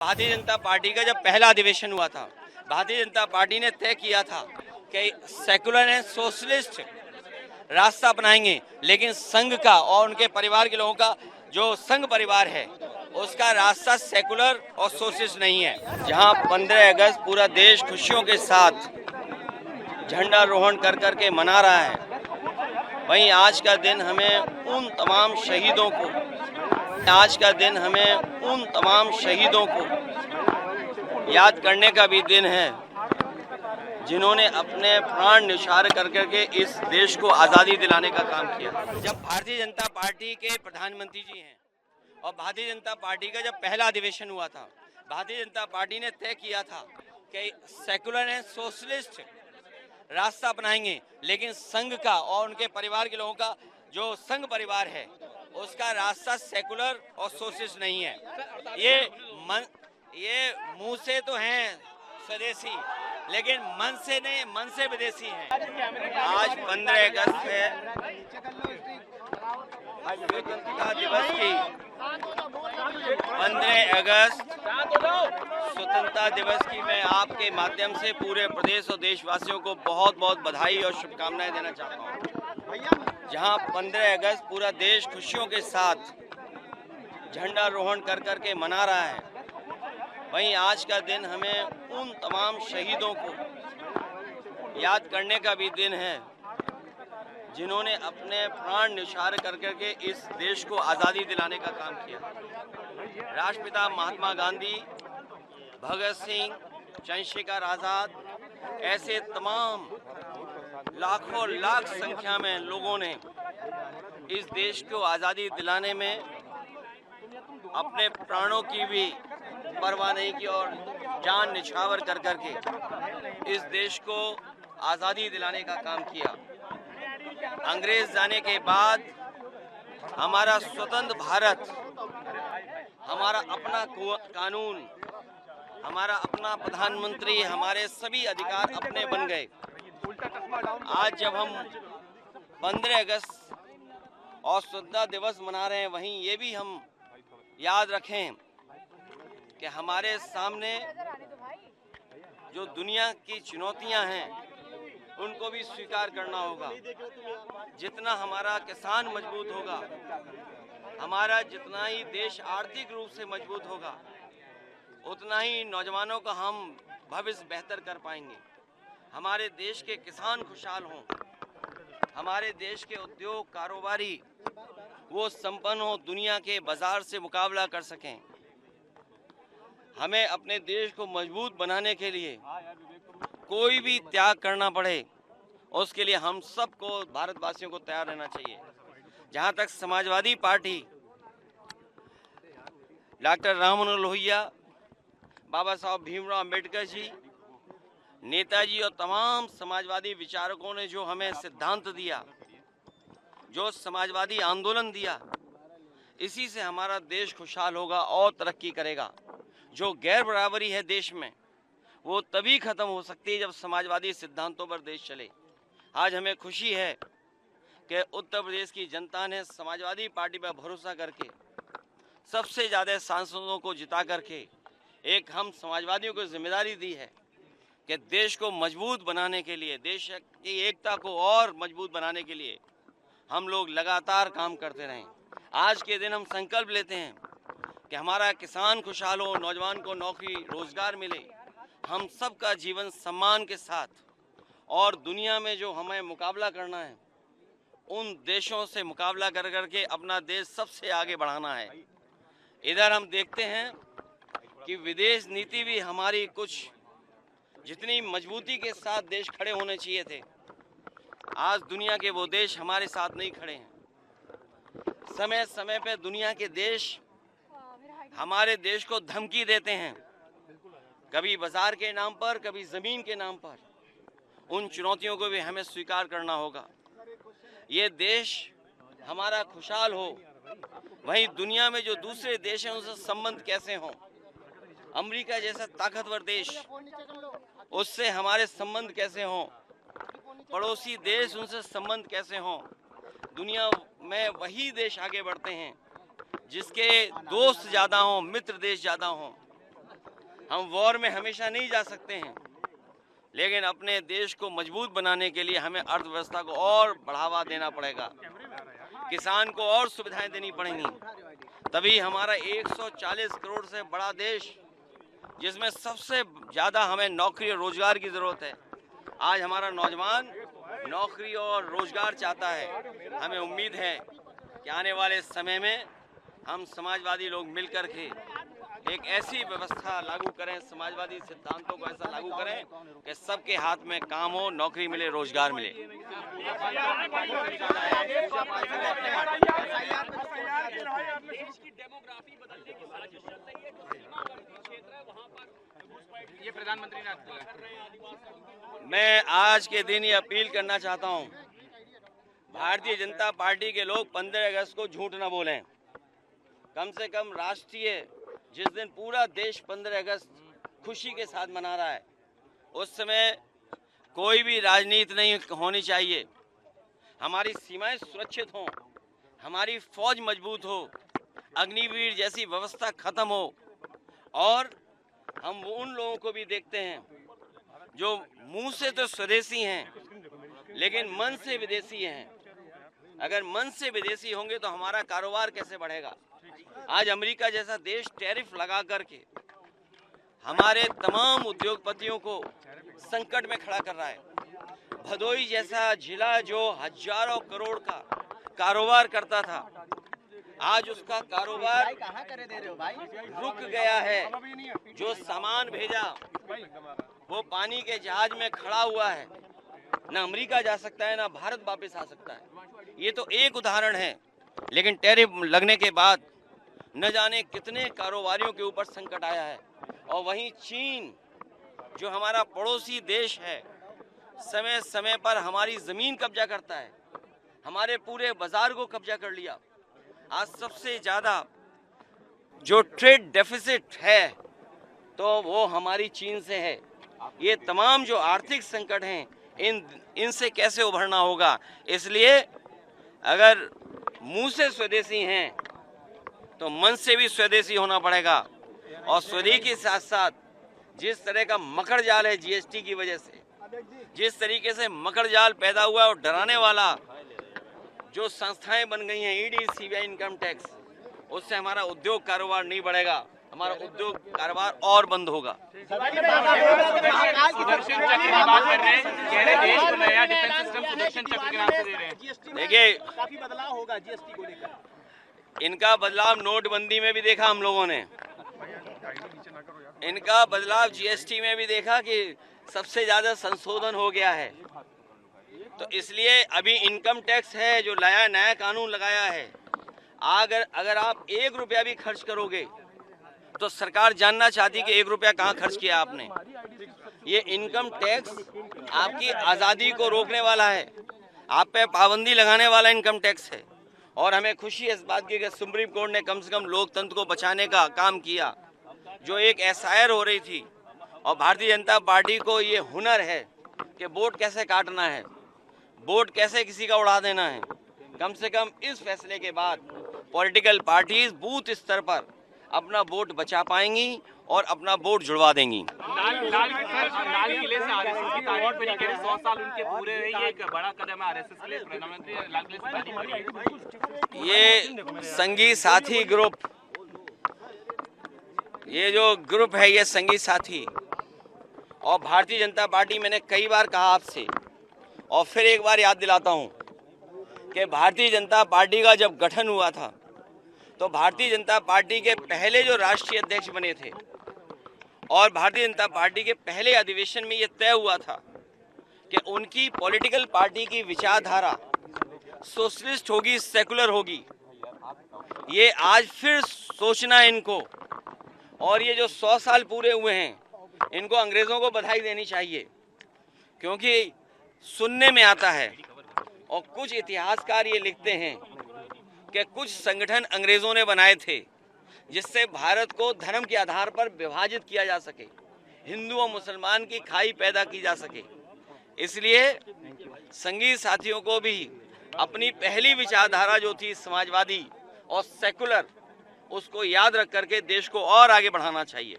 Bharatiya Janata party का जब पहला अधिवेशन हुआ था, भारतीय जनता पार्टी ने तय किया था कि सेकुलर एंड सोशलिस्ट रास्ता अपनाएंगे, लेकिन संघ का और उनके परिवार के लोगों का जो संघ परिवार है उसका रास्ता सेकुलर और सोशलिस्ट नहीं है। जहां 15 अगस्त पूरा देश खुशियों के साथ झंडारोहण कर करके मना रहा है, वहीं आज का दिन हमें उन तमाम शहीदों को याद करने का भी दिन है जिन्होंने अपने प्राण न्यौछावर कर करके इस देश को आज़ादी दिलाने का काम किया। जब भारतीय जनता पार्टी के प्रधानमंत्री जी हैं और भारतीय जनता पार्टी का जब पहला अधिवेशन हुआ था, भारतीय जनता पार्टी ने तय किया था कि सेकुलर एंड सोशलिस्ट रास्ता अपनाएंगे, लेकिन संघ का और उनके परिवार के लोगों का जो संघ परिवार है उसका रास्ता सेकुलर और सोशलिस्ट नहीं है। ये मुंह से तो हैं स्वदेशी, लेकिन मन से नहीं, मन से विदेशी हैं। आज 15 अगस्त है, स्वतंत्रता दिवस की 15 अगस्त स्वतंत्रता दिवस की मैं आपके माध्यम से पूरे प्रदेश और देशवासियों को बहुत बहुत बधाई और शुभकामनाएं देना चाहता हूं। जहां 15 अगस्त पूरा देश खुशियों के साथ झंडारोहण कर करके मना रहा है, वहीं आज का दिन हमें उन तमाम शहीदों को याद करने का भी दिन है जिन्होंने अपने प्राण न्यौछावर कर करके इस देश को आज़ादी दिलाने का काम किया। राष्ट्रपिता महात्मा गांधी, भगत सिंह, चंद्रशेखर आज़ाद, ऐसे तमाम लाखों लाख संख्या में लोगों ने इस देश को आज़ादी दिलाने में अपने प्राणों की भी परवाह नहीं की और जान न्यौछावर कर करके इस देश को आज़ादी दिलाने का काम किया। अंग्रेज जाने के बाद हमारा स्वतंत्र भारत, हमारा अपना कानून, हमारा अपना प्रधानमंत्री, हमारे सभी अधिकार अपने बन गए। आज जब हम 15 अगस्त और स्वतंत्रता दिवस मना रहे हैं, वहीं ये भी हम याद रखें कि हमारे सामने जो दुनिया की चुनौतियां हैं उनको भी स्वीकार करना होगा। जितना हमारा किसान मजबूत होगा, हमारा जितना ही देश आर्थिक रूप से मजबूत होगा, उतना ही नौजवानों का हम भविष्य बेहतर कर पाएंगे। हमारे देश के किसान खुशहाल हों, हमारे देश के उद्योग कारोबारी वो संपन्न हो, दुनिया के बाजार से मुकाबला कर सकें। हमें अपने देश को मजबूत बनाने के लिए कोई भी त्याग करना पड़े, उसके लिए हम सबको, भारतवासियों को तैयार रहना चाहिए। जहां तक समाजवादी पार्टी, डॉक्टर राम मनोहर लोहिया, बाबा साहब भीमराव अम्बेडकर जी, नेताजी और तमाम समाजवादी विचारकों ने जो हमें सिद्धांत दिया, जो समाजवादी आंदोलन दिया, इसी से हमारा देश खुशहाल होगा और तरक्की करेगा। जो गैर बराबरी है देश में, वो तभी खत्म हो सकती है जब समाजवादी सिद्धांतों पर देश चले। आज हमें खुशी है कि उत्तर प्रदेश की जनता ने समाजवादी पार्टी पर भरोसा करके सबसे ज़्यादा सांसदों को जिता करके एक हम समाजवादियों को जिम्मेदारी दी है कि देश को मजबूत बनाने के लिए, देश की एकता को और मजबूत बनाने के लिए हम लोग लगातार काम करते रहें। आज के दिन हम संकल्प लेते हैं कि हमारा किसान खुशहाल हो, नौजवान को नौकरी रोजगार मिले, हम सबका जीवन सम्मान के साथ, और दुनिया में जो हमें मुकाबला करना है उन देशों से मुकाबला कर करके अपना देश सबसे आगे बढ़ाना है। इधर हम देखते हैं कि विदेश नीति भी हमारी कुछ जितनी मजबूती के साथ देश खड़े होने चाहिए थे, आज दुनिया के वो देश हमारे साथ नहीं खड़े हैं। समय समय पे दुनिया के देश हमारे देश को धमकी देते हैं, कभी बाजार के नाम पर, कभी ज़मीन के नाम पर। उन चुनौतियों को भी हमें स्वीकार करना होगा। ये देश हमारा खुशहाल हो, वहीं दुनिया में जो दूसरे देश हैं उनसे संबंध कैसे हों। अमेरिका जैसा ताकतवर देश, उससे हमारे संबंध कैसे हों, पड़ोसी देश उनसे संबंध कैसे हों। दुनिया में वही देश आगे बढ़ते हैं जिसके दोस्त ज़्यादा हों, मित्र देश ज़्यादा हों। हम वॉर में हमेशा नहीं जा सकते हैं, लेकिन अपने देश को मजबूत बनाने के लिए हमें अर्थव्यवस्था को और बढ़ावा देना पड़ेगा, किसान को और सुविधाएं देनी पड़ेंगी, तभी हमारा 140 करोड़ से बड़ा देश, जिसमें सबसे ज़्यादा हमें नौकरी और रोजगार की ज़रूरत है, आज हमारा नौजवान नौकरी और रोजगार चाहता है। हमें उम्मीद है कि आने वाले समय में हम समाजवादी लोग मिलकर के एक ऐसी व्यवस्था लागू करें, समाजवादी सिद्धांतों को ऐसा लागू करें कि सबके हाथ में काम हो, नौकरी मिले, रोजगार मिले। ये प्रधानमंत्री ने मैं आज के दिन ये अपील करना चाहता हूं, भारतीय जनता पार्टी के लोग 15 अगस्त को झूठ न बोलें। कम से कम राष्ट्रीय, जिस दिन पूरा देश 15 अगस्त खुशी के साथ मना रहा है, उस समय कोई भी राजनीति नहीं होनी चाहिए। हमारी सीमाएं सुरक्षित हों, हमारी फौज मजबूत हो, अग्निवीर जैसी व्यवस्था खत्म हो, और हम उन लोगों को भी देखते हैं जो मुंह से तो स्वदेशी हैं लेकिन मन से विदेशी हैं। अगर मन से विदेशी होंगे तो हमारा कारोबार कैसे बढ़ेगा? आज अमेरिका जैसा देश टैरिफ लगा करके हमारे तमाम उद्योगपतियों को संकट में खड़ा कर रहा है। भदोई जैसा जिला जो हजारों करोड़ का कारोबार करता था, आज उसका कारोबार रुक गया है। जो सामान भेजा वो पानी के जहाज में खड़ा हुआ है, ना अमेरिका जा सकता है, ना भारत वापस आ सकता है। ये तो एक उदाहरण है, लेकिन टैरिफ लगने के बाद न जाने कितने कारोबारियों के ऊपर संकट आया है। और वहीं चीन जो हमारा पड़ोसी देश है, समय समय पर हमारी ज़मीन कब्जा करता है, हमारे पूरे बाजार को कब्जा कर लिया। आज सबसे ज़्यादा जो ट्रेड डेफिसिट है तो वो हमारी चीन से है। ये तमाम जो आर्थिक संकट हैं, इनसे कैसे उभरना होगा? इसलिए अगर मुंह से स्वदेशी हैं तो मन से भी स्वदेशी होना पड़ेगा। और स्वदेशी के साथ साथ जिस तरह का मकड़ जाल है जीएसटी की वजह से, जिस तरीके से मकड़ जाल पैदा हुआ और डराने वाला जो संस्थाएं बन गई हैं, ईडी, सीबीआई, इनकम टैक्स, उससे हमारा उद्योग कारोबार नहीं बढ़ेगा, हमारा उद्योग कारोबार और बंद होगा। सुदर्शन चक्र की बात कर रहे हैं, कह रहे देश को नया डिफेंस सिस्टम सुदर्शन चक्र के नाम से दे रहे हैं। देखिए, काफी बदलाव होगा जीएसटी को लेकर। इनका बदलाव नोटबंदी में भी देखा हम लोगों ने, इनका बदलाव जीएसटी में भी देखा कि सबसे ज्यादा संशोधन हो गया है। तो इसलिए अभी इनकम टैक्स है जो नया कानून लगाया है, अगर आप 1 रुपया भी खर्च करोगे तो सरकार जानना चाहती कि 1 रुपया कहाँ खर्च किया आपने। ये इनकम टैक्स आपकी आज़ादी को रोकने वाला है, आप पे पाबंदी लगाने वाला इनकम टैक्स है। और हमें खुशी है इस बात की कि सुप्रीम कोर्ट ने कम से कम लोकतंत्र को बचाने का काम किया। जो एक एसआईआर हो रही थी, और भारतीय जनता पार्टी को ये हुनर है कि वोट कैसे काटना है, वोट कैसे किसी का उड़ा देना है। कम से कम इस फैसले के बाद पॉलिटिकल पार्टीज बूथ स्तर पर अपना वोट बचा पाएंगी और अपना वोट जुड़वा देंगी। लाल किले से आरएसएस की तारीफ करी, कह रहे 100 साल उनके पूरे हुए, ये एक बड़ा कदम है आरएसएस के लिए। प्रधानमंत्री लाल किले से तारीफ करी। ये संगी साथी ग्रुप, ये जो ग्रुप है, ये संगी साथी, और भारतीय जनता पार्टी, मैंने कई बार कहा आपसे और फिर एक बार याद दिलाता हूं कि भारतीय जनता पार्टी का जब गठन हुआ था तो भारतीय जनता पार्टी के पहले जो राष्ट्रीय अध्यक्ष बने थे, और भारतीय जनता पार्टी के पहले अधिवेशन में ये तय हुआ था कि उनकी पॉलिटिकल पार्टी की विचारधारा सोशलिस्ट होगी, सेकुलर होगी। ये आज फिर सोचना है इनको, और ये जो 100 साल पूरे हुए हैं, इनको अंग्रेज़ों को बधाई देनी चाहिए, क्योंकि सुनने में आता है और कुछ इतिहासकार ये लिखते हैं कि कुछ संगठन अंग्रेज़ों ने बनाए थे जिससे भारत को धर्म के आधार पर विभाजित किया जा सके, हिंदू और मुसलमान की खाई पैदा की जा सके। इसलिए संगी साथियों को भी अपनी पहली विचारधारा जो थी समाजवादी और सेकुलर, उसको याद रख करके देश को और आगे बढ़ाना चाहिए।